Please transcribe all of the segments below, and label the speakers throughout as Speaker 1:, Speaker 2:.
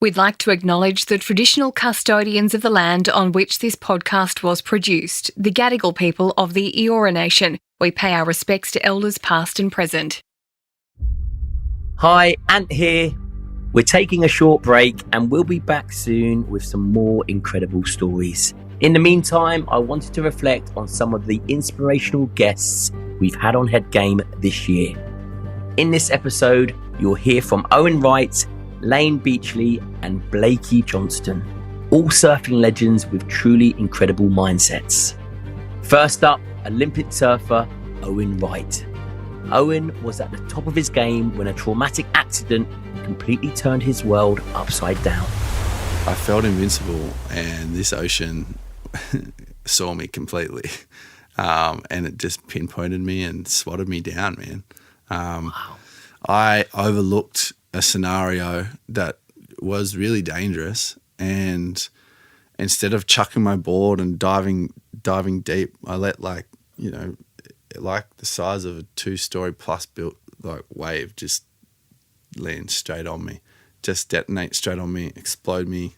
Speaker 1: We'd like to acknowledge the traditional custodians of the land on which this podcast was produced, the Gadigal People of the Eora Nation. We pay our respects to elders past and present.
Speaker 2: Hi, Ant here. We're taking a short break and we'll be back soon with some more incredible stories. In the meantime, I wanted to reflect on some of the inspirational guests we've had on Head Game this year. In this episode, you'll hear from Owen Wright, Layne Beachley and Blakey Johnston, all surfing legends with truly incredible mindsets. First up, Olympic surfer Owen Wright. Owen was at the top of his game when a traumatic accident completely turned his world upside down.
Speaker 3: I felt invincible and this ocean saw me completely. And it just pinpointed me and swatted me down, man.
Speaker 2: Wow.
Speaker 3: I overlooked a scenario that was really dangerous, and instead of chucking my board and diving deep, I let like the size of a 2-story plus built like wave just land straight on me, just detonate straight on me, explode me.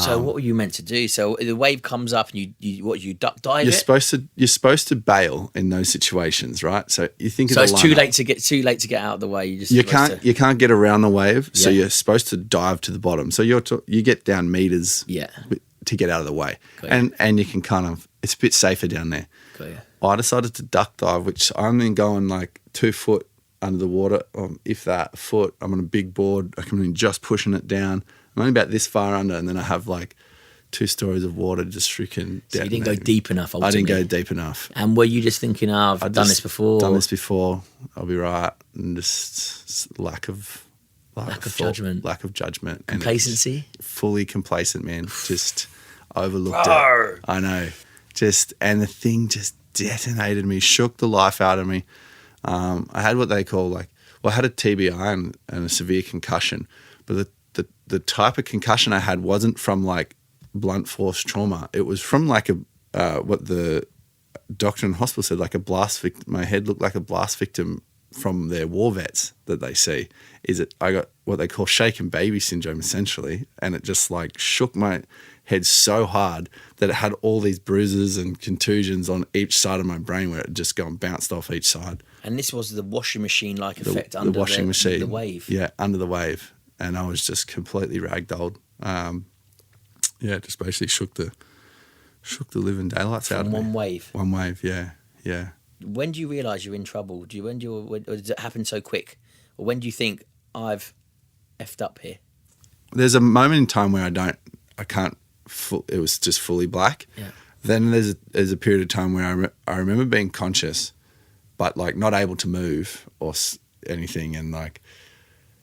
Speaker 2: So what were you meant to do? So the wave comes up and you duck dive
Speaker 3: You're supposed to bail in those situations, right? So you think
Speaker 2: so
Speaker 3: of
Speaker 2: it's too late to get out of the way.
Speaker 3: You can't get around the wave, so you're supposed to dive to the bottom. So you get down meters to get out of the way, and you can kind of, it's a bit safer down there. I decided to duck dive, which I'm then going like 2 foot under the water, if that, a foot. I'm on a big board. I can just pushing it down. I'm only about this far under, and then I have like 2 stories of water just freaking
Speaker 2: So you didn't go deep enough, ultimately.
Speaker 3: I didn't go deep enough.
Speaker 2: And were you just thinking, I've done this before?
Speaker 3: Done this before, I'll be right. And just lack of
Speaker 2: judgment.
Speaker 3: Lack of judgment.
Speaker 2: Complacency?
Speaker 3: And fully complacent, man. Just overlooked it. I know. And the thing just detonated me, shook the life out of me. I had what they call I had a TBI and a severe concussion, but the type of concussion I had wasn't from like blunt force trauma. It was from like what the doctor in hospital said, like a blast victim. My head looked like a blast victim from their war vets that they see. I got what they call shaken baby syndrome essentially, and it just like shook my head so hard that it had all these bruises and contusions on each side of my brain where it just bounced off each side.
Speaker 2: And this was the washing machine like effect under the wave.
Speaker 3: Yeah, under the wave. And I was just completely ragdolled. Just basically shook the living daylights out of me.
Speaker 2: One wave.
Speaker 3: One wave, yeah.
Speaker 2: When do you realise you're in trouble? Or does it happen so quick? Or when do you think I've effed up here?
Speaker 3: There's a moment in time where it was just fully black.
Speaker 2: Yeah. Then
Speaker 3: there's a period of time where I remember being conscious, but like not able to move or anything, and like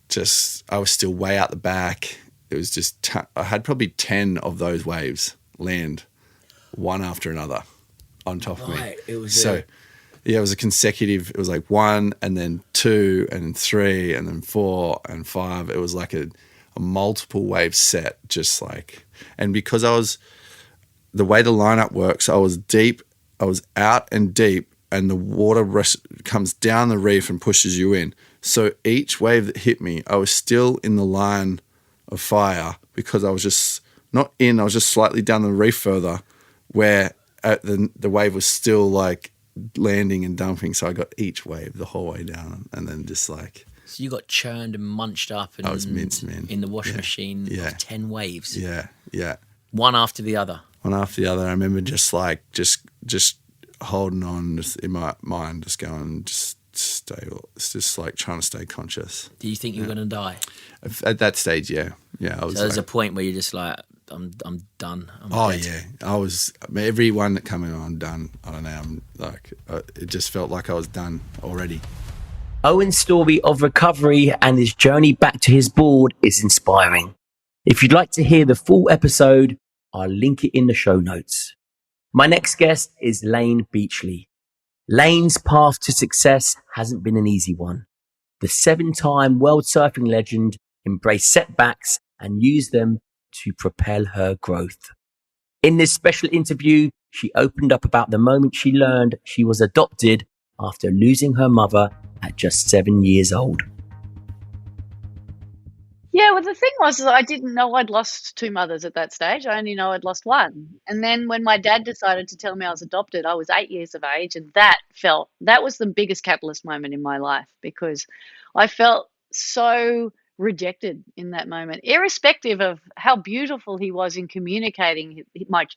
Speaker 3: just I was still way out the back. It was just I had probably 10 of those waves land one after another on top of me.
Speaker 2: It was
Speaker 3: it was a consecutive. It was like 1 and then 2 and then 3 and then 4 and 5. It was like a multiple wave set, just like, and because the way the lineup works, I was deep, I was out and deep, and the water comes down the reef and pushes you in. So each wave that hit me, I was still in the line of fire because I was just not in, I was just slightly down the reef further where the wave was still like landing and dumping. So I got each wave the whole way down, and then just like...
Speaker 2: So you got churned and munched up and
Speaker 3: I was minced, man.
Speaker 2: In the washing machine of 10 waves.
Speaker 3: Yeah.
Speaker 2: One after the other.
Speaker 3: I remember just holding on, just in my mind, just going, just it's just like trying to stay conscious.
Speaker 2: Do you think you were going to die?
Speaker 3: At that stage, yeah. I was.
Speaker 2: So there's a point where you're just like, I'm done. I'm dead.
Speaker 3: Yeah. I was. Every one that came in, I'm done. I don't know. I'm like, it just felt like I was done already.
Speaker 2: Owen's story of recovery and his journey back to his board is inspiring. If you'd like to hear the full episode, I'll link it in the show notes. My next guest is Layne Beachley. Layne's path to success hasn't been an easy one. The 7-time world surfing legend embraced setbacks and used them to propel her growth. In this special interview, she opened up about the moment she learned she was adopted after losing her mother at just 7 years old.
Speaker 4: Yeah, well, the thing was that I didn't know I'd lost two mothers at that stage. I only know I'd lost one. And then when my dad decided to tell me I was adopted, I was 8 years of age, and that was the biggest catalyst moment in my life, because I felt so rejected in that moment, irrespective of how beautiful he was in communicating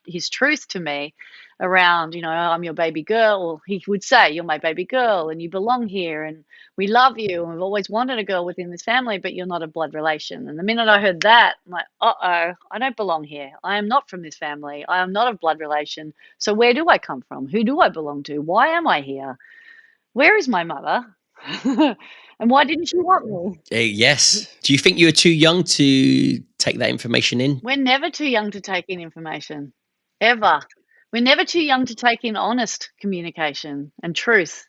Speaker 4: his truth to me around, I'm your baby girl. Or he would say, "You're my baby girl and you belong here, and we love you, and we've always wanted a girl within this family, but you're not a blood relation." And the minute I heard that, I'm like, uh-oh, I don't belong here. I am not from this family. I am not of blood relation. So where do I come from? Who do I belong to? Why am I here? Where is my mother? And why didn't she want me?
Speaker 2: Yes. Do you think you were too young to take that information in?
Speaker 4: We're never too young to take in information, ever. We're never too young to take in honest communication and truth.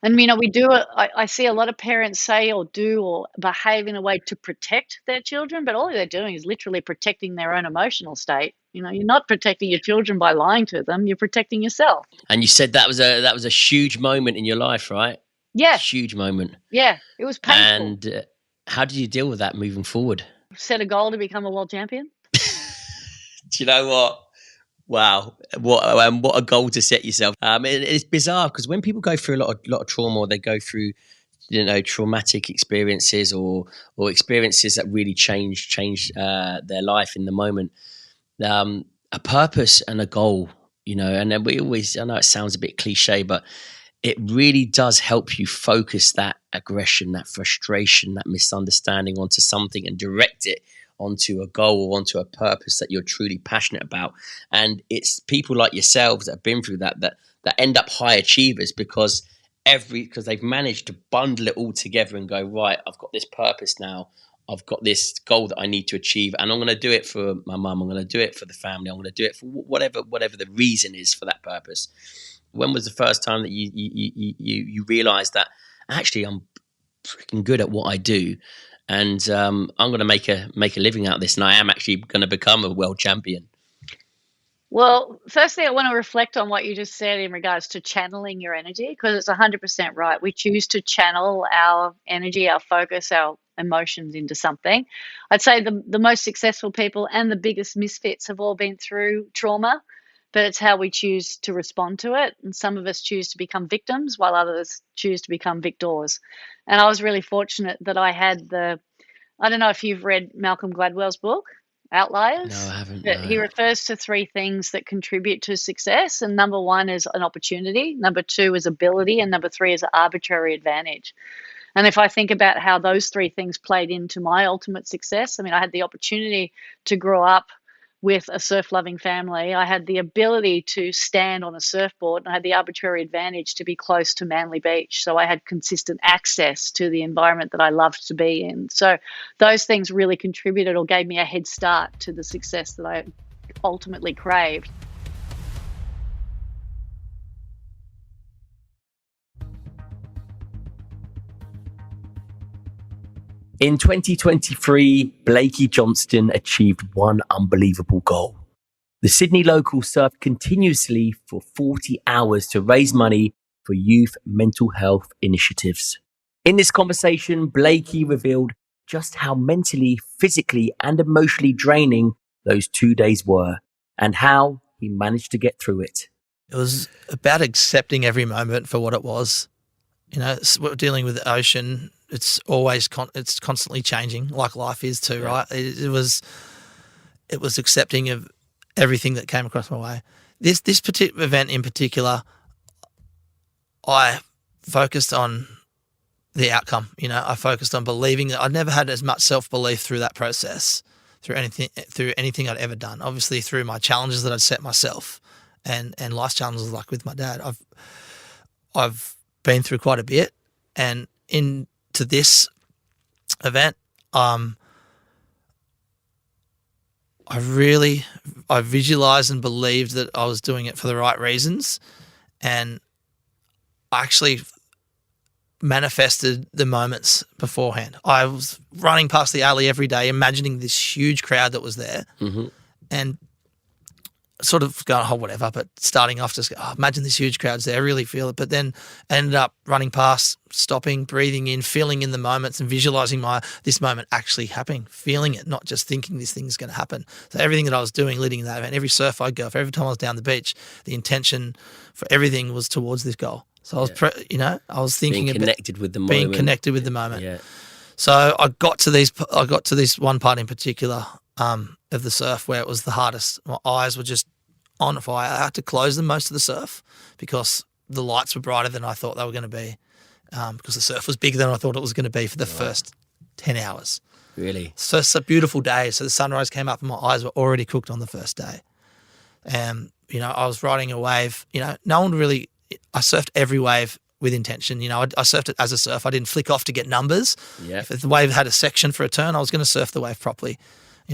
Speaker 4: And, we do it. I see a lot of parents say or do or behave in a way to protect their children, but all they're doing is literally protecting their own emotional state. You're not protecting your children by lying to them. You're protecting yourself.
Speaker 2: And you said that was a huge moment in your life, right?
Speaker 4: Yeah.
Speaker 2: Huge moment.
Speaker 4: Yeah. It was painful.
Speaker 2: And how did you deal with that moving forward?
Speaker 4: Set a goal to become a world champion.
Speaker 2: Do you know what? Wow, what a goal to set yourself. It's bizarre because when people go through a lot of trauma, or they go through, traumatic experiences or experiences that really change their life in the moment, a purpose and a goal, and then I know it sounds a bit cliche, but it really does help you focus that aggression, that frustration, that misunderstanding onto something and direct it onto a goal or onto a purpose that you're truly passionate about. And it's people like yourselves that have been through that end up high achievers because they've managed to bundle it all together and go, right, I've got this purpose now. I've got this goal that I need to achieve, and I'm going to do it for my mum. I'm going to do it for the family. I'm going to do it for whatever the reason is for that purpose. When was the first time that you realized that actually I'm freaking good at what I do, and I'm going to make a living out of this, and I am actually going to become a world champion?
Speaker 4: Well, firstly, I want to reflect on what you just said in regards to channeling your energy, because it's 100% right. We choose to channel our energy, our focus, our emotions into something. I'd say the most successful people and the biggest misfits have all been through trauma, but it's how we choose to respond to it. And some of us choose to become victims while others choose to become victors. And I was really fortunate that I had I don't know if you've read Malcolm Gladwell's book, Outliers.
Speaker 2: No, I haven't.
Speaker 4: But he refers to three things that contribute to success. And number one is an opportunity. Number two is ability. And number three is an arbitrary advantage. And if I think about how those three things played into my ultimate success, I had the opportunity to grow up with a surf-loving family. I had the ability to stand on a surfboard, and I had the arbitrary advantage to be close to Manly Beach. So I had consistent access to the environment that I loved to be in. So those things really contributed or gave me a head start to the success that I ultimately craved.
Speaker 2: In 2023, Blakey Johnston achieved one unbelievable goal. The Sydney local surfed continuously for 40 hours to raise money for youth mental health initiatives. In this conversation, Blakey revealed just how mentally, physically, and emotionally draining those 2 days were, and how he managed to get through it.
Speaker 5: It was about accepting every moment for what it was. We're dealing with the ocean. It's always it's constantly changing, like life is too, right? It was accepting of everything that came across my way. This particular event in particular, I focused on the outcome. I focused on believing that I'd never had as much self-belief through that process, through anything I'd ever done. Obviously, through my challenges that I'd set myself, and life's challenges like with my dad. I've been through quite a bit, and into this event, I visualized and believed that I was doing it for the right reasons, and I actually manifested the moments beforehand. I was running past the alley every day, imagining this huge crowd that was there, and sort of going, oh, whatever, but starting off just, imagine this huge crowd's there, I really feel it. But then ended up running past, stopping, breathing in, feeling in the moments and visualising this moment actually happening, feeling it, not just thinking this thing's going to happen. So everything that I was doing leading to that event, every surf I'd go for, every time I was down the beach, the intention for everything was towards this goal. So I was, I was thinking
Speaker 2: being connected with the moment.
Speaker 5: Being connected with the moment.
Speaker 2: Yeah.
Speaker 5: So I got to this one part in particular of the surf where it was the hardest. My eyes were just on fire. I had to close them most of the surf because the lights were brighter than I thought they were going to be, because the surf was bigger than I thought it was going to be for the first 10 hours.
Speaker 2: Really?
Speaker 5: So it's a beautiful day. So the sunrise came up and my eyes were already cooked on the first day. And, I was riding a wave. No one really – I surfed every wave with intention. I surfed it as a surf. I didn't flick off to get numbers.
Speaker 2: Yeah.
Speaker 5: If the wave had a section for a turn, I was going to surf the wave properly.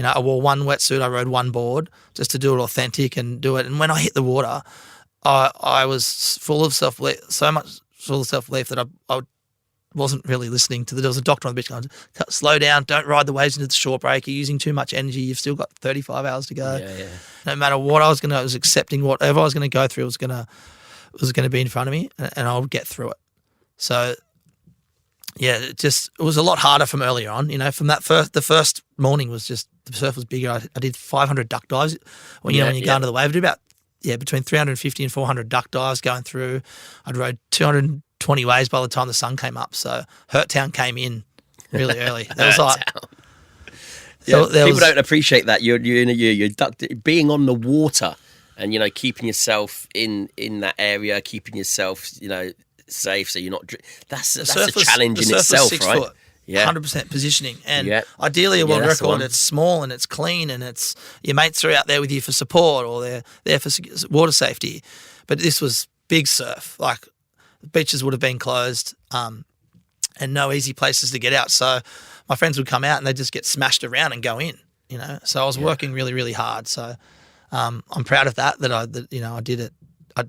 Speaker 5: I wore one wetsuit, I rode one board just to do it authentic and do it. And when I hit the water, I was full of self-belief, so much full of self-belief that I wasn't really listening to there was a doctor on the beach going, slow down, don't ride the waves into the short break, you're using too much energy, you've still got 35 hours to go.
Speaker 2: Yeah.
Speaker 5: No matter what I was accepting whatever I was going to go through was going to be in front of me and I would get through it. So yeah, it was a lot harder from earlier on. From the first morning was just, the surf was bigger. I did 500 duck dives. When you go into the wave, I did about between 350 and 400 duck dives going through. I'd rode 220 waves by the time the sun came up. So Hurt Town came in really early. That was like,
Speaker 2: people don't appreciate that. You're being on the water and keeping yourself in that area, keeping yourself safe, so you're not. That's a challenge in itself, right?
Speaker 5: Foot,
Speaker 2: yeah,
Speaker 5: 100% positioning, and ideally a world record. It's small and it's clean, and it's your mates are out there with you for support or they're there for water safety. But this was big surf. Like the beaches would have been closed, and no easy places to get out. So my friends would come out and they'd just get smashed around and go in. So I was working really, really hard. So I'm proud of that I did it.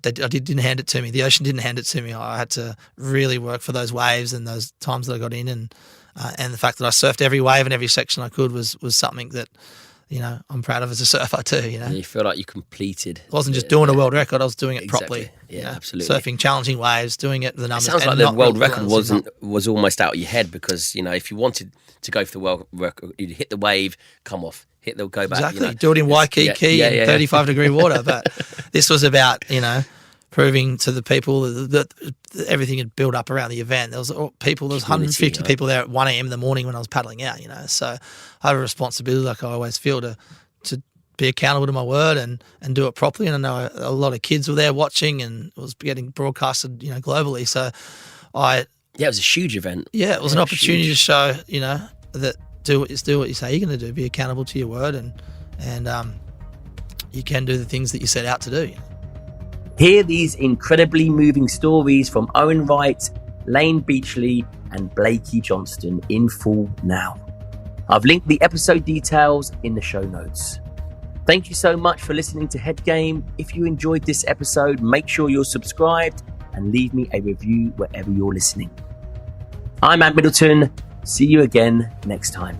Speaker 5: Didn't hand it to me. The ocean didn't hand it to me. I had to really work for those waves and those times that I got in, and the fact that I surfed every wave and every section I could was something that I'm proud of as a surfer too.
Speaker 2: You feel like you completed.
Speaker 5: I wasn't just doing a world record. I was doing it properly.
Speaker 2: Yeah, absolutely.
Speaker 5: Surfing challenging waves, doing it the numbers.
Speaker 2: It sounds like the world record was almost out of your head because if you wanted to go for the world record, you'd hit the wave, come off. Go back.
Speaker 5: Exactly. Do it in Waikiki in 35-degree water. But this was about, proving to the people that everything had built up around the event. There was 150 people there at 1 a.m. in the morning when I was paddling out, So I have a responsibility, like I always feel, to be accountable to my word and do it properly. And I know a lot of kids were there watching and it was getting broadcasted, globally. So it
Speaker 2: was a huge event.
Speaker 5: Yeah, it was an opportunity to show, that do what you say you're going to do. Be accountable to your word, and you can do the things that you set out to do.
Speaker 2: Hear these incredibly moving stories from Owen Wright, Layne Beachley, and Blakey Johnston in full now. I've linked the episode details in the show notes. Thank you so much for listening to Head Game. If you enjoyed this episode, make sure you're subscribed and leave me a review wherever you're listening. I'm Middleton. See you again next time.